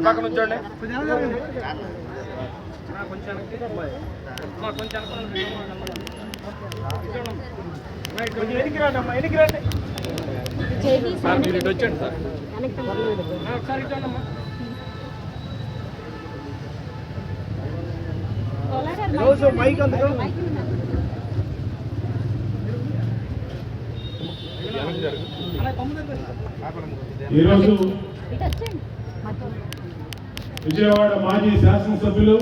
పక్కన ఉంచండి. సార్ మీరు ఇటు వచ్చండి సార్. ఒకసారి ఇచ్చండమ్మా. మైక్ అందుకో. ఈరోజు విజయవాడ మాజీ శాసనసభ్యులు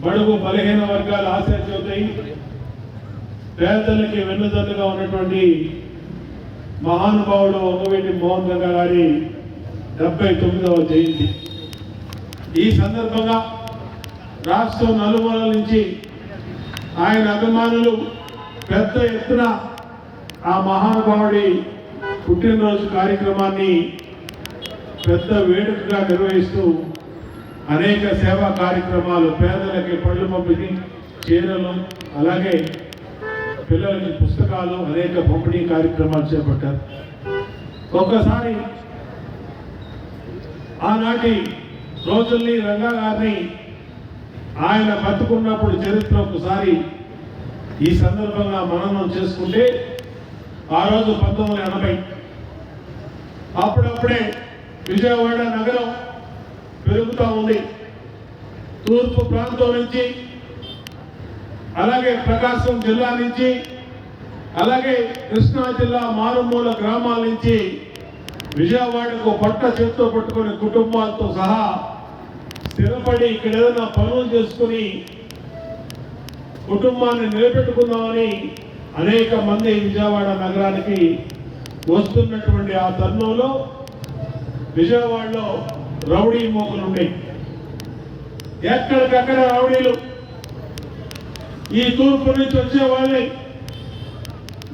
బడుగు బలహీన వర్గాల ఆశాజ్యోతి పేదలకి వెన్నుదన్నుగా ఉన్నటువంటి మహానుభావుడు వంగవీటి మోహన్ రంగా గారి 79వ జయంతి. ఈ సందర్భంగా రాష్ట్రం నలుమూలల నుంచి ఆయన అభిమానులు పెద్ద ఎత్తున ఆ మహానుభావుడి పుట్టినరోజు కార్యక్రమాన్ని పెద్ద వేడుకగా నిర్వహిస్తూ అనేక సేవా కార్యక్రమాలు, పేదలకి పళ్ళు పంపిణీ, చీరలు, అలాగే పిల్లలకి పుస్తకాలు, అనేక పంపిణీ కార్యక్రమాలు చేపట్టారు. ఒక్కసారి ఆనాటి రోజుల్ని రంగా గారిని ఆయన బతుకున్నప్పుడు చరిత్ర ఒకసారి ఈ సందర్భంగా మననం చేసుకుంటే ఆ రోజు 1980 అప్పుడప్పుడే విజయవాడ నగరం పెరుగుతూ ఉంది. తూర్పు ప్రాంతం నుంచి, అలాగే ప్రకాశం జిల్లా నుంచి, అలాగే కృష్ణా జిల్లా మారుమూల గ్రామాల నుంచి విజయవాడకు పట్ట చేత్తో పట్టుకునే కుటుంబాలతో సహా స్థిరపడి ఇక్కడ ఏదైనా పనులు చేసుకుని కుటుంబాన్ని నిలబెట్టుకుందామని అనేక మంది విజయవాడ నగరానికి వస్తున్నటువంటి ఆ తరుణంలో విజయవాడలో రౌడీ మోకలు ఉన్నాయి. ఎక్కడికక్కడ రౌడీలు ఈ తూర్పు నుంచి వచ్చే వాళ్ళని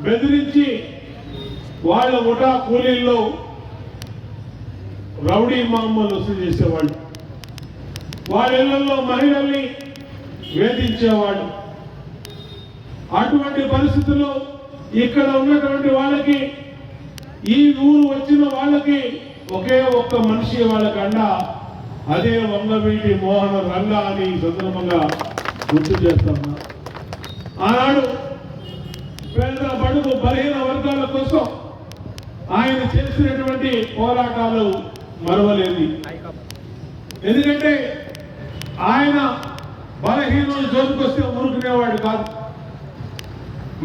బెదిరించి వాళ్ళ ముఠా కూలీల్లో రౌడీ మామూలు వసూలు చేసేవాళ్ళు, వాళ్ళ ఇళ్లలో మహిళల్ని వేధించేవాళ్ళు. అటువంటి పరిస్థితుల్లో ఇక్కడ ఉన్నటువంటి వాళ్ళకి, ఈ ఊరు వచ్చిన వాళ్ళకి ఒకే ఒక్క మనిషి వాళ్ళకి అండ, అదే వంగవీటి మోహన రంగా అని సందర్భంగా గుర్తు చేస్తున్నా. ఆనాడు పేద బడుగు బలహీన వర్గాల కోసం ఆయన చేసినటువంటి పోరాటాలు మరవలేదు. ఎందుకంటే ఆయన బలహీనులు జోలికొస్తే ఊరుకునేవాడు కాదు,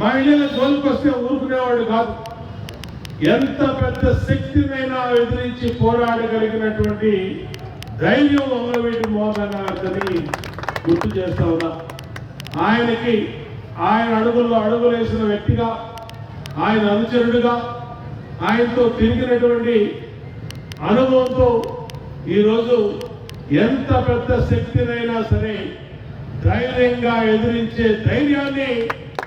మహిళల జోలికొస్తే ఊరుకునేవాడు కాదు. ఎంత పెద్ద శక్తినైనా ఎదిరించి పోరాడగలిగినటువంటి ధైర్యం వంగవీటి మోహన్ గారిని గుర్తు చేస్తా ఉన్నా. ఆయనకి ఆయన అడుగుల్లో అడుగులేసిన వ్యక్తిగా, ఆయన అనుచరుడుగా, ఆయనతో తిరిగినటువంటి అనుభవంతో ఈరోజు ఎంత పెద్ద శక్తినైనా సరే ధైర్యంగా ఎదిరించే ధైర్యాన్ని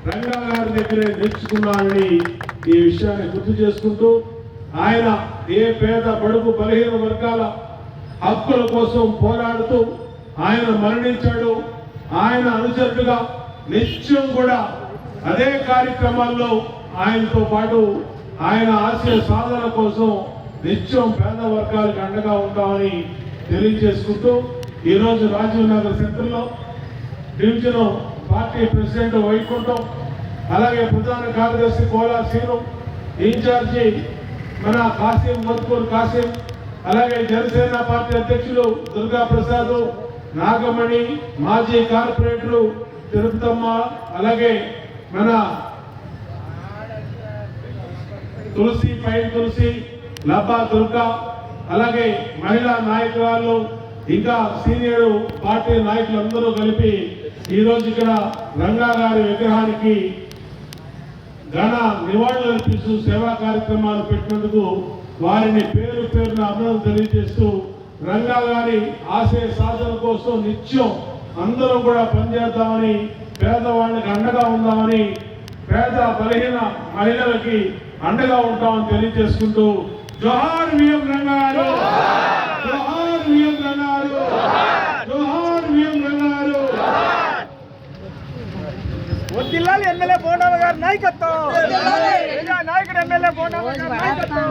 రంగా గారి దగ్గరే నేర్చుకున్నానని ఈ విషయాన్ని గుర్తు చేసుకుంటూ, ఆయన ఏ పేద బడుగు బలహీన వర్గాల హక్కుల కోసం పోరాడుతూ ఆయన మరణించాడు. ఆయన అనుచరుడుగా నిత్యం కూడా అదే కార్యక్రమాల్లో ఆయనతో పాటు ఆయన ఆశయ సాధన కోసం నిత్యం పేద వర్గాలకు అండగా ఉంటామని తెలియజేసుకుంటూ, ఈరోజు రాజీవ్ నగర్ సెంటర్లో డివిజన్ పార్టీ ప్రెసిడెంట్ వైకుంఠం, అలాగే ప్రధాన కార్యదర్శి కోలా శ్రీను, ఇన్ఛార్జి మన కాసిం మధుపూర్ కాసిం, అలాగే జనసేన పార్టీ అధ్యక్షులు దుర్గా ప్రసాద్, నాగమణి, మాజీ కార్పొరేటరు తిరుపతమ్మ, అలాగే మన తులసి, పై తులసి, లబ్బా దుర్గా, అలాగే మహిళా నాయకురాలు, ఇంకా సీనియర్ పార్టీ నాయకులందరూ కలిపి ఈరోజు ఇక్కడ రంగా గారి విగ్రహానికి ఘన నివాళులు అర్పిస్తూ సేవా కార్యక్రమాలు పెట్టినందుకు వారిని పేరు పేరున అభినందనలు తెలియజేస్తూ, రంగా గారి ఆశయ సాధన కోసం నిత్యం అందరం కూడా పనిచేద్దామని, పేదవాళ్ళకి అండగా ఉందామని, పేద బలహీన మహిళలకి అండగా ఉంటామని తెలియజేసుకుంటూ, జోహార్ విఎం రంగా గారు, జోహార్ విఎం రంగా గారు, జోహార్ విఎం రంగా గారు. జిల్లాలో ఎమ్మెల్యే బోండాల గారి నాయకత్వం, నాయకుడు ఎమ్మెల్యే బోండాల గారి నాయకత్వం.